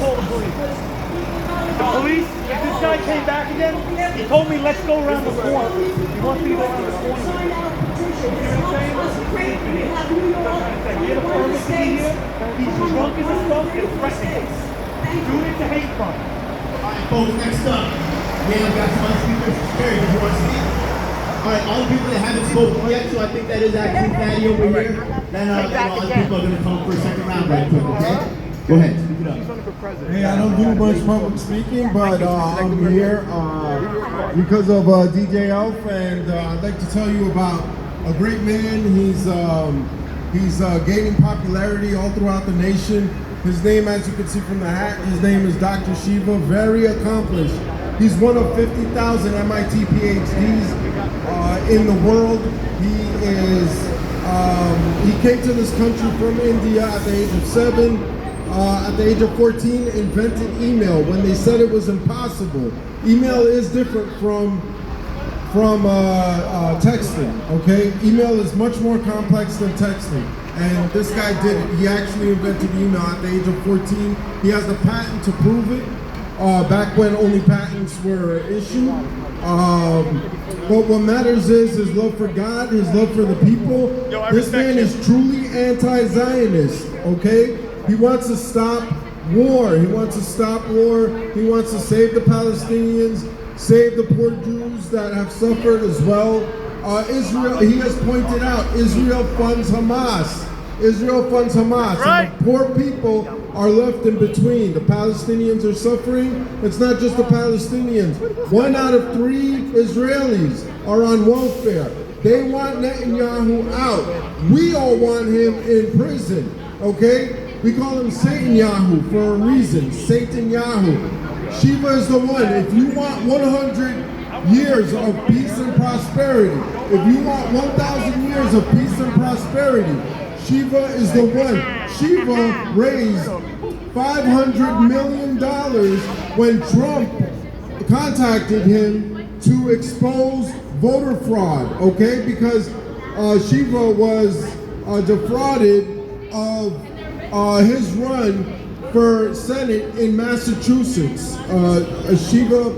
call the police. The police, if this guy came back again, he told me, let's go around the corner. He wants me to go around the corner. You know what I'm saying? He had a permit to be here. He's drunk as a skunk and threatening us. Doing it to hate crime. Alright, folks, next up, we got some other speakers. Barry, did you want to speak? Alright, all the people that haven't spoken yet, so I think that is actually Patty over here. Then all the people are going to come for a second round right quick, okay? Go ahead, speak it up. Hey, I don't do much public speaking, but I'm here because of DJ Elf, and I'd like to tell you about a great man. He's gaining popularity all throughout the nation. His name, as you can see from the hat, his name is Dr. Shiva, very accomplished. He's one of 50,000 MIT PhDs in the world. He came to this country from India at the age of 7. At the age of 14, invented email when they said it was impossible. Email is different from texting, okay? Email is much more complex than texting. And this guy did it. He actually invented email at the age of 14. He has the patent to prove it, back when only patents were issued. But what matters is his love for God, his love for the people. This man is truly anti-Zionist, okay? He wants to stop war. He wants to stop war. He wants to save the Palestinians, save the poor Jews that have suffered as well. Israel, he has pointed out, Israel funds Hamas. Israel funds Hamas. Right. And the poor people are left in between. The Palestinians are suffering. It's not just the Palestinians. 1 out of 3 Israelis are on welfare. They want Netanyahu out. We all want him in prison, okay? We call him Satan-Yahu for a reason, Satan-Yahu. Shiva is the one. If you want 100 years of peace and prosperity, if you want 1,000 years of peace and prosperity, Shiva is the one. Shiva raised $500 million when Trump contacted him to expose voter fraud, okay? Because Shiva was defrauded of his run for Senate in Massachusetts.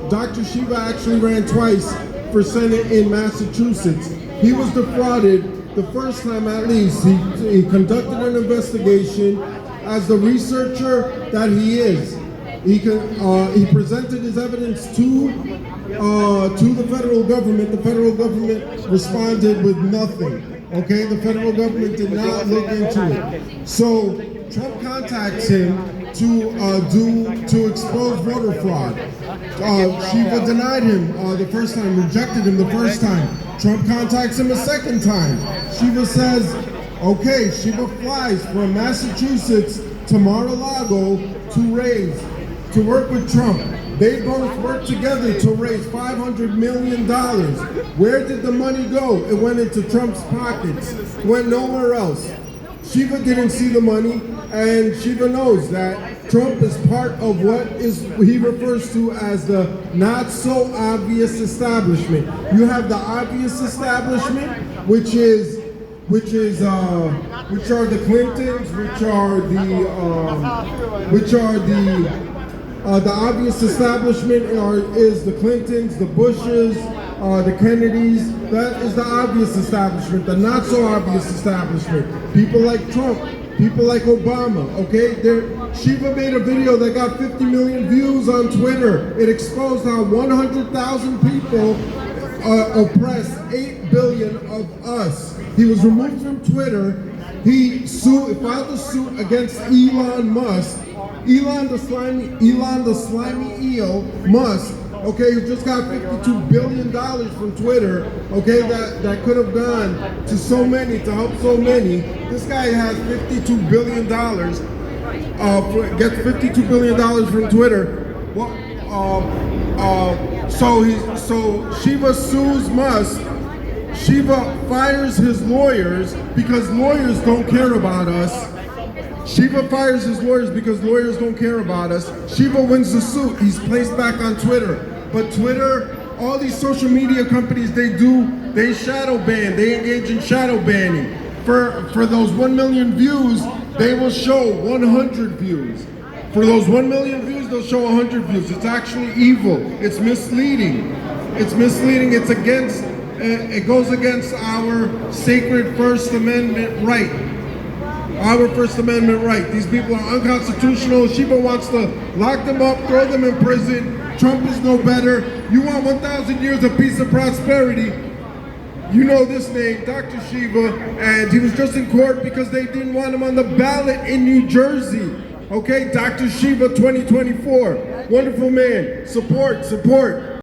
Dr. Shiva actually ran twice for Senate in Massachusetts. He was defrauded the first time at least. He conducted an investigation as the researcher that he is. He presented his evidence to the federal government. The federal government responded with nothing. Okay, the federal government did not look into it. So Trump contacts him to expose voter fraud. Shiva denied him the first time, rejected him the first time. Trump contacts him a second time. Shiva says, okay, Shiva flies from Massachusetts to Mar-a-Lago to work with Trump. They both worked together to raise $500 million. Where did the money go? It went into Trump's pockets. It went nowhere else. Shiva didn't see the money, and Shiva knows that Trump is part of what he refers to as the not so obvious establishment. You have the obvious establishment, which are the Clintons, the obvious establishment is the Clintons, the Bushes, the Kennedys. That is the obvious establishment. The not so obvious establishment. People like Trump, people like Obama, okay? Shiva made a video that got 50 million views on Twitter. It exposed how 100,000 people oppress 8 billion of us. He was removed from Twitter. He filed a suit against Elon Musk. Elon the slimy EO Musk, okay, who just got $52 billion from Twitter, okay, that could have gone to so many, to help so many. This guy has $52 billion, gets $52 billion from Twitter. So Shiva sues Musk. Shiva fires his lawyers because lawyers don't care about us. Shiva fires his lawyers because lawyers don't care about us. Shiva wins the suit. He's placed back on Twitter. But Twitter, all these social media companies, they shadow ban. They engage in shadow banning. For those 1 million views, they will show 100 views. For those 1 million views, they'll show 100 views. It's actually evil. It's misleading. It's misleading. It's against, it goes against our sacred First Amendment right. Our First Amendment right. These people are unconstitutional. Sheba wants to lock them up, throw them in prison. Trump is no better. You want 1,000 years of peace and prosperity. You know this name, Dr. Shiva, and he was just in court because they didn't want him on the ballot in New Jersey. Okay, Dr. Shiva 2024. Wonderful man. Support, support.